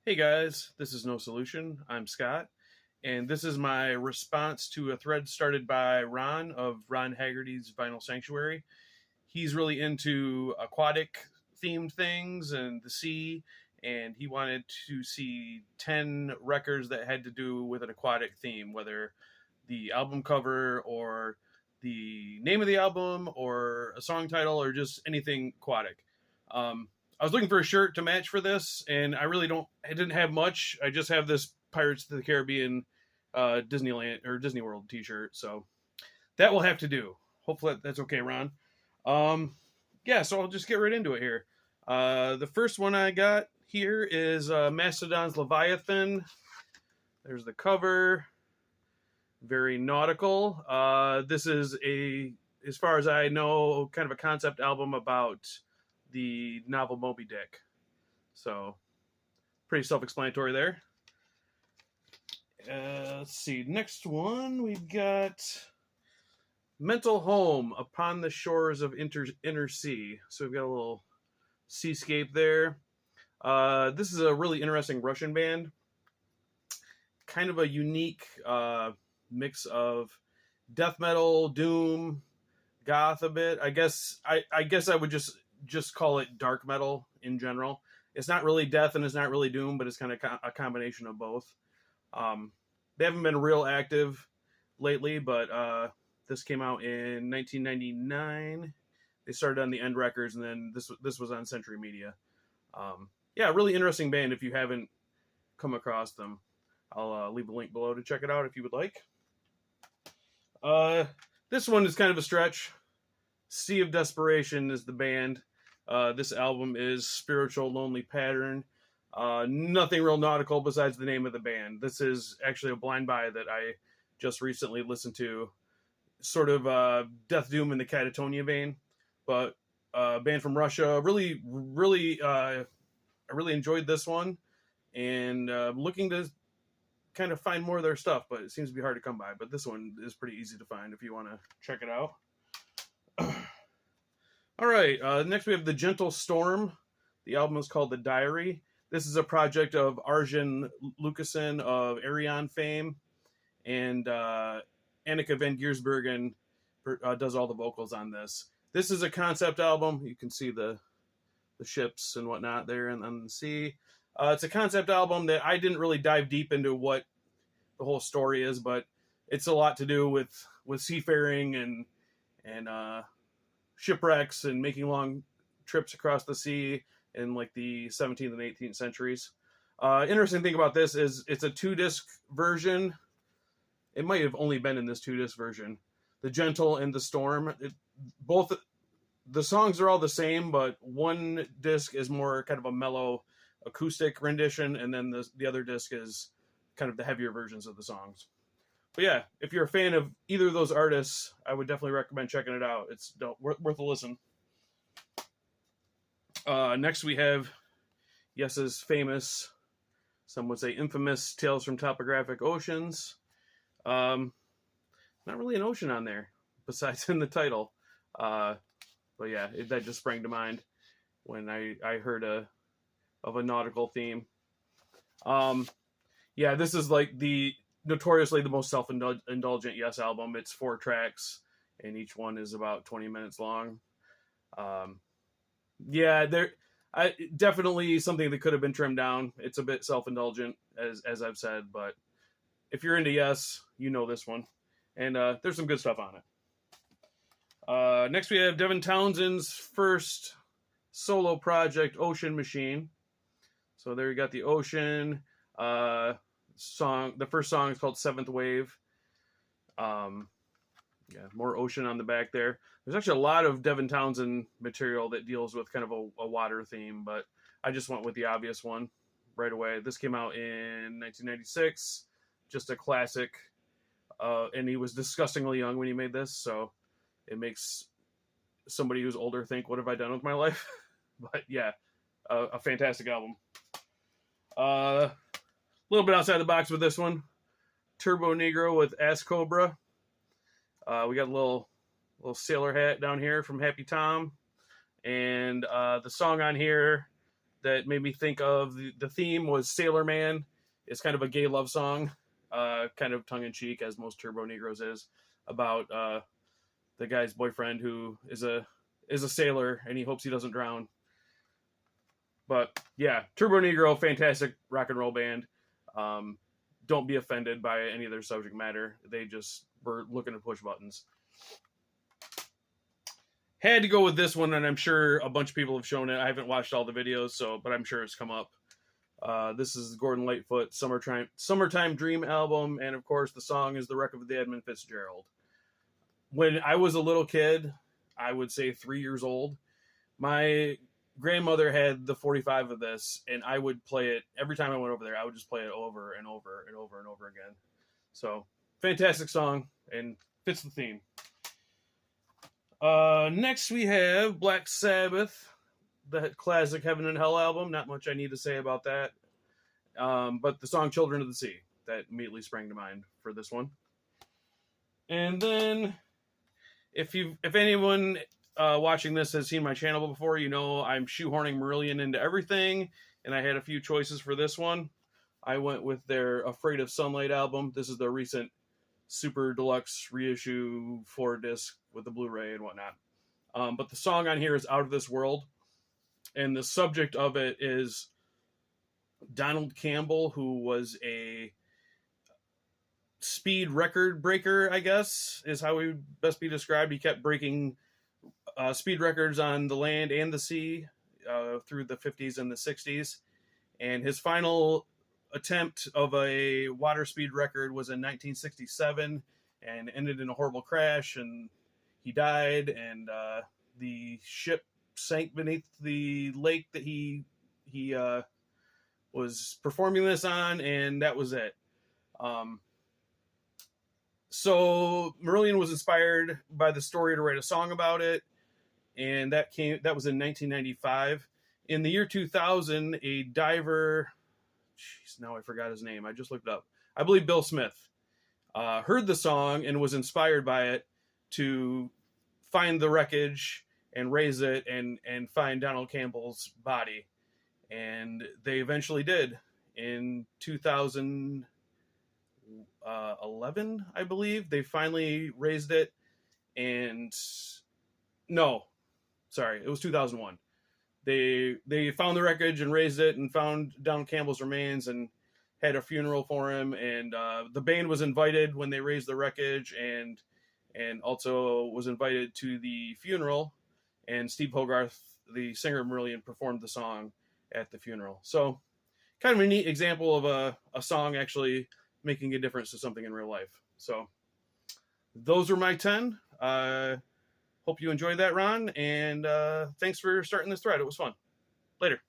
Hey guys, this is No Solution. I'm Scott, and this is my response to a thread started by Ron of Ron Haggerty's Vinyl Sanctuary. He's really into aquatic themed things and the sea, and he wanted to see 10 records that had to do with an aquatic theme, whether the album cover or the name of the album or a song title or just anything aquatic. I was looking for a shirt to match for this, and I didn't have much. I just have this Pirates of the Caribbean Disneyland or Disney World t-shirt, so that will have to do. Hopefully that's okay, Ron. Yeah, so I'll just get right into it here. The first one I got here is Mastodon's Leviathan. There's the cover. Very nautical. This is as far as I know, kind of a concept album about the novel Moby Dick. So, pretty self-explanatory there. Let's see. Next one, we've got Mental Home Upon the Shores of Inner Sea. So we've got a little seascape there. This is a really interesting Russian band. Kind of a unique mix of death metal, doom, goth a bit. I guess I would just call it dark metal in general. It's not really death and it's not really doom, but it's kind of a combination of both. They haven't been real active lately, but this came out in 1999. They started on the End Records, and then this was on Century Media. Yeah, really interesting band if you haven't come across them. I'll leave a link below to check it out if you would like. This one is kind of a stretch. Sea of Desperation is the band. This album is Spiritual Lonely Pattern. Nothing real nautical besides the name of the band. This is actually a blind buy that I just recently listened to. Sort of Death Doom in the Catatonia vein, but a band from Russia. I really enjoyed this one, and looking to kind of find more of their stuff, but it seems to be hard to come by. But this one is pretty easy to find if you want to check it out. All right, next we have The Gentle Storm. The album is called The Diary. This is a project of Arjen Lucassen of Arion fame, and Annika van Giersbergen does all the vocals on this. This is a concept album. You can see the ships and whatnot there on the sea. It's a concept album that I didn't really dive deep into what the whole story is, but it's a lot to do with seafaring and shipwrecks and making long trips across the sea in like the 17th and 18th centuries. Interesting thing about this is it's a 2-disc version. It might have only been in this 2-disc version. The Gentle and the Storm. Both the songs are all the same, but one disc is more kind of a mellow acoustic rendition, and then the other disc is kind of the heavier versions of the songs. But yeah, if you're a fan of either of those artists, I would definitely recommend checking it out. It's worth a listen. Next we have Yes's famous, some would say infamous, Tales from Topographic Oceans. Not really an ocean on there, besides in the title. But yeah, that just sprang to mind when I heard of a nautical theme. Yeah, this is like notoriously the most self-indulgent Yes album. It's 4 tracks, and each one is about 20 minutes long. Yeah, definitely something that could have been trimmed down. It's a bit self-indulgent, as I've said, but if you're into Yes, you know this one. And there's some good stuff on it. Next we have Devin Townsend's first solo project, Ocean Machine. So there you got the Ocean song. The first song is called Seventh Wave. Yeah, more ocean on the back there. There's actually a lot of Devin Townsend material that deals with kind of a water theme, but I just went with the obvious one right away. This came out in 1996. Just a classic. And he was disgustingly young when he made this, so it makes somebody who's older think, what have I done with my life? But yeah, a fantastic album. A little bit outside the box with this one. Turbo Negro with Ass Cobra. We got a little sailor hat down here from Happy Tom. And the song on here that made me think of the theme was Sailor Man. It's kind of a gay love song, kind of tongue-in-cheek, as most Turbo Negros is, about the guy's boyfriend who is a sailor and he hopes he doesn't drown. But yeah, Turbo Negro, fantastic rock and roll band. Don't be offended by any of their subject matter. They just were looking to push buttons. Had to go with this one, and I'm sure a bunch of people have shown it. I haven't watched all the videos, but I'm sure it's come up. This is Gordon Lightfoot, Summertime Dream album, and of course the song is The Wreck of the Edmund Fitzgerald. When I was a little kid, I would say 3 years old, my grandmother had the 45 of this, and I would play it every time I went over there. I would just play it over and over and over and over again. So, fantastic song, and fits the theme. Next we have Black Sabbath, the classic Heaven and Hell album. Not much I need to say about that. But the song Children of the Sea, that immediately sprang to mind for this one. And then, if anyone watching this has seen my channel before, you know I'm shoehorning Marillion into everything, and I had a few choices for this one. I went with their Afraid of Sunlight album. This is their recent super deluxe reissue 4-disc with the Blu-ray and whatnot. But the song on here is Out of This World, and the subject of it is Donald Campbell, who was a speed record breaker, I guess, is how he would best be described. He kept breaking speed records on the land and the sea through the 50s and the 60s. And his final attempt of a water speed record was in 1967 and ended in a horrible crash, and he died, and the ship sank beneath the lake that he was performing this on, and that was it. So Marillion was inspired by the story to write a song about it, and that was in 1995. In the year 2000, a diver, now I forgot his name, I just looked it up, I believe Bill Smith, heard the song and was inspired by it to find the wreckage and raise it and find Donald Campbell's body. And they eventually did. In 2011, I believe, they finally raised it. And no, sorry, it was 2001. They found the wreckage and raised it and found Donald Campbell's remains and had a funeral for him. And the band was invited when they raised the wreckage, and also was invited to the funeral. And Steve Hogarth, the singer of Marillion, performed the song at the funeral. So kind of a neat example of a song actually making a difference to something in real life. So those are my 10. Hope you enjoyed that, Ron, and thanks for starting this thread. It was fun. Later.